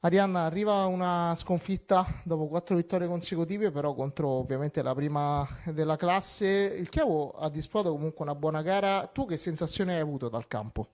Arianna, arriva una sconfitta dopo 4 vittorie consecutive, però contro ovviamente la prima della classe. Il Chievo ha disputato comunque una buona gara. Tu che sensazione hai avuto dal campo?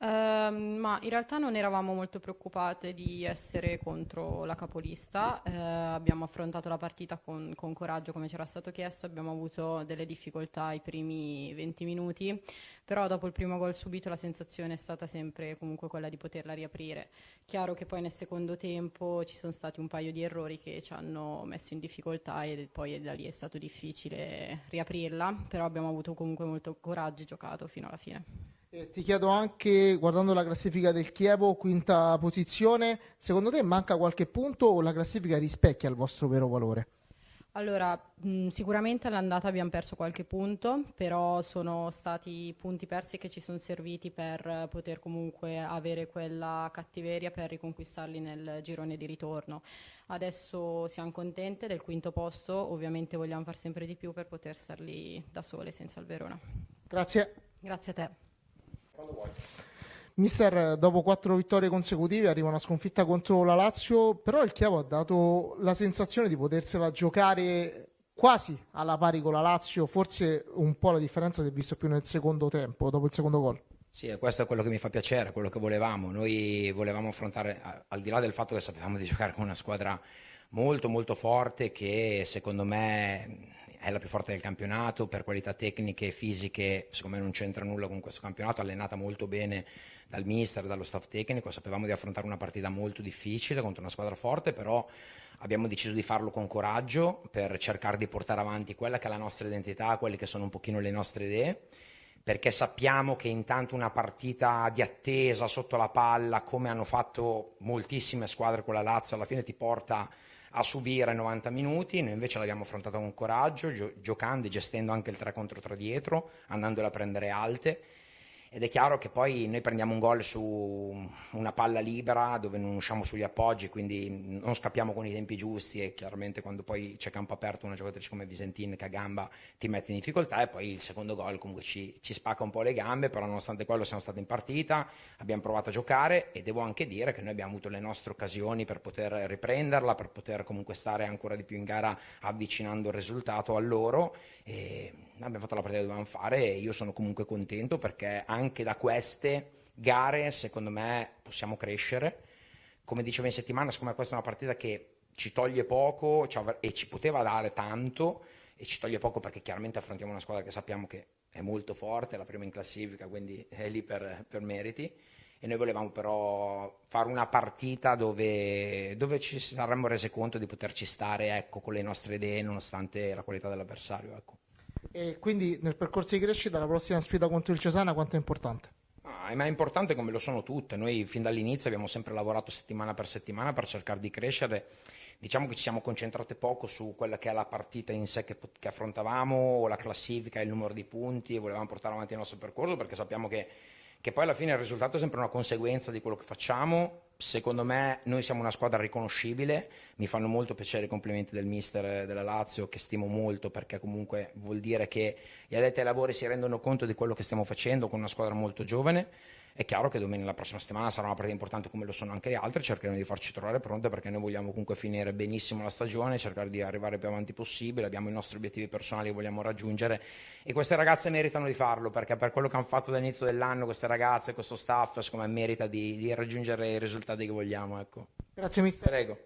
Ma in realtà non eravamo molto preoccupate di essere contro la capolista, abbiamo affrontato la partita con coraggio come c'era stato chiesto, abbiamo avuto delle difficoltà i primi 20 minuti, però dopo il primo gol subito la sensazione è stata sempre comunque quella di poterla riaprire. Chiaro che poi nel secondo tempo ci sono stati un paio di errori che ci hanno messo in difficoltà e poi da lì è stato difficile riaprirla, però abbiamo avuto comunque molto coraggio e giocato fino alla fine. Ti chiedo anche, guardando la classifica del Chievo, quinta posizione, secondo te manca qualche punto o la classifica rispecchia il vostro vero valore? Allora, sicuramente all'andata abbiamo perso qualche punto, però sono stati punti persi che ci sono serviti per poter comunque avere quella cattiveria per riconquistarli nel girone di ritorno. Adesso siamo contente del quinto posto, ovviamente vogliamo far sempre di più per poter star lì da sole senza il Verona. Grazie. Grazie a te. Mister, dopo 4 vittorie consecutive arriva una sconfitta contro la Lazio, però il Chievo ha dato la sensazione di potersela giocare quasi alla pari con la Lazio, forse un po' la differenza si è vista più nel secondo tempo, dopo il secondo gol. Sì, e questo è quello che mi fa piacere, quello che volevamo. Noi volevamo affrontare, al di là del fatto che sapevamo di giocare con una squadra molto molto forte, che secondo me è la più forte del campionato, per qualità tecniche e fisiche, secondo me non c'entra nulla con questo campionato, allenata molto bene dal mister, dallo staff tecnico, sapevamo di affrontare una partita molto difficile contro una squadra forte, però abbiamo deciso di farlo con coraggio per cercare di portare avanti quella che è la nostra identità, quelle che sono un pochino le nostre idee, perché sappiamo che intanto una partita di attesa sotto la palla, come hanno fatto moltissime squadre con la Lazio, alla fine ti porta a subire 90 minuti. Noi invece l'abbiamo affrontata con coraggio, giocando e gestendo anche il 3 contro 3 dietro, andandola a prendere alte. Ed è chiaro che poi noi prendiamo un gol su una palla libera dove non usciamo sugli appoggi, quindi non scappiamo con i tempi giusti, e chiaramente quando poi c'è campo aperto una giocatrice come Visentin che a gamba ti mette in difficoltà, e poi il secondo gol comunque ci spacca un po' le gambe, però nonostante quello siamo stati in partita, abbiamo provato a giocare, e devo anche dire che noi abbiamo avuto le nostre occasioni per poter riprenderla, per poter comunque stare ancora di più in gara avvicinando il risultato a loro, e abbiamo fatto la partita che dovevamo fare, e io sono comunque contento perché anche da queste gare secondo me possiamo crescere. Come dicevo in settimana, secondo me questa è una partita che ci toglie poco e ci poteva dare tanto, e ci toglie poco perché chiaramente affrontiamo una squadra che sappiamo che è molto forte, è la prima in classifica, quindi è lì per meriti, e noi volevamo però fare una partita dove ci saremmo resi conto di poterci stare, ecco, con le nostre idee nonostante la qualità dell'avversario, ecco. E quindi nel percorso di crescita la prossima sfida contro il Cesana quanto è importante? Ma è importante come lo sono tutte. Noi fin dall'inizio abbiamo sempre lavorato settimana per cercare di crescere. Diciamo che ci siamo concentrati poco su quella che è la partita in sé che affrontavamo, o la classifica, il numero di punti, e volevamo portare avanti il nostro percorso perché sappiamo che poi alla fine il risultato è sempre una conseguenza di quello che facciamo. Secondo me noi siamo una squadra riconoscibile, mi fanno molto piacere i complimenti del mister della Lazio, che stimo molto, perché comunque vuol dire che gli addetti ai lavori si rendono conto di quello che stiamo facendo con una squadra molto giovane. È chiaro che domenica, la prossima settimana, sarà una partita importante come lo sono anche le altre, cercheremo di farci trovare pronte perché noi vogliamo comunque finire benissimo la stagione, cercare di arrivare più avanti possibile, abbiamo i nostri obiettivi personali che vogliamo raggiungere, e queste ragazze meritano di farlo, perché per quello che hanno fatto dall'inizio dell'anno queste ragazze, questo staff, secondo me merita di raggiungere i risultati che vogliamo, ecco. Grazie mister. Prego.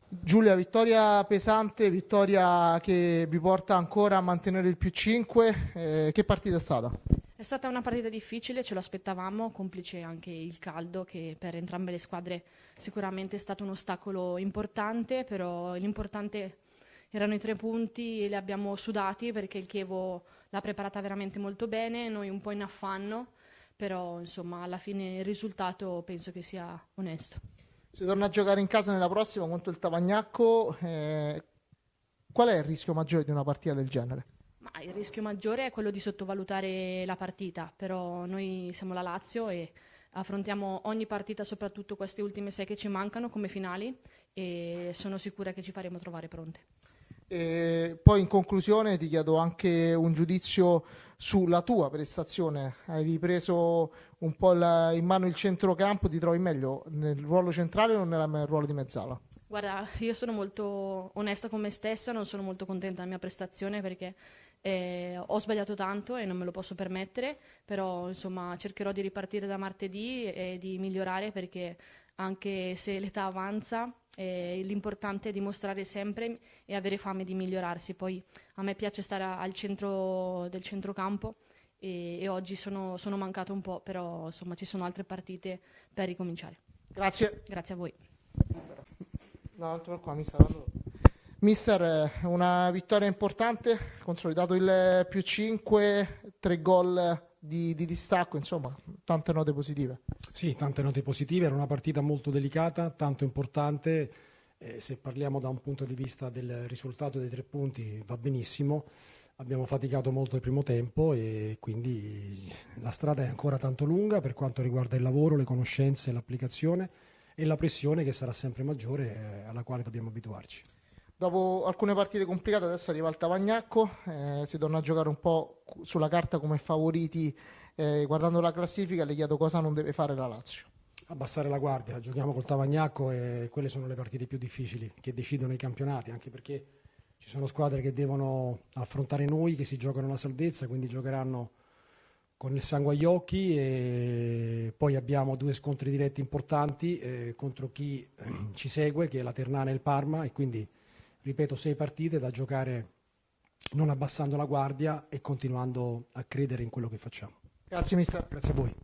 Giulia, vittoria pesante, vittoria che vi porta ancora a mantenere il più 5. Che partita è stata? È stata una partita difficile, ce lo aspettavamo, complice anche il caldo che per entrambe le squadre sicuramente è stato un ostacolo importante, però l'importante erano i 3 punti e li abbiamo sudati perché il Chievo l'ha preparata veramente molto bene, noi un po' in affanno, però insomma alla fine il risultato penso che sia onesto. Si torna a giocare in casa nella prossima contro il Tavagnacco. Qual è il rischio maggiore di una partita del genere? Ma il rischio maggiore è quello di sottovalutare la partita, però noi siamo la Lazio e affrontiamo ogni partita, soprattutto queste ultime 6 che ci mancano come finali, e sono sicura che ci faremo trovare pronte. E poi in conclusione ti chiedo anche un giudizio sulla tua prestazione. Hai ripreso un po' in mano il centrocampo, ti trovi meglio nel ruolo centrale o nel ruolo di mezzala? Guarda, io sono molto onesta con me stessa, non sono molto contenta della mia prestazione perché ho sbagliato tanto e non me lo posso permettere, però insomma cercherò di ripartire da martedì e di migliorare perché anche se l'età avanza, l'importante è dimostrare sempre e avere fame di migliorarsi. Poi a me piace stare al centro del centrocampo e oggi sono mancato un po', però insomma ci sono altre partite per ricominciare. Grazie. Grazie a voi. No, altro per qua, mister. Mister, una vittoria importante, consolidato il +5, 3 gol di distacco, insomma, tante note positive. Sì, tante note positive, era una partita molto delicata, tanto importante, se parliamo da un punto di vista del risultato dei 3 punti va benissimo, abbiamo faticato molto il primo tempo e quindi la strada è ancora tanto lunga per quanto riguarda il lavoro, le conoscenze, l'applicazione e la pressione che sarà sempre maggiore alla quale dobbiamo abituarci. Dopo alcune partite complicate adesso arriva il Tavagnacco, si torna a giocare un po' sulla carta come favoriti, guardando la classifica le chiedo cosa non deve fare la Lazio. Abbassare la guardia, giochiamo col Tavagnacco e quelle sono le partite più difficili che decidono i campionati, anche perché ci sono squadre che devono affrontare noi, che si giocano la salvezza, quindi giocheranno con il sangue agli occhi e poi abbiamo 2 scontri diretti importanti contro chi ci segue, che è la Ternana e il Parma, e quindi, ripeto, 6 partite da giocare non abbassando la guardia e continuando a credere in quello che facciamo. Grazie mister. Grazie a voi.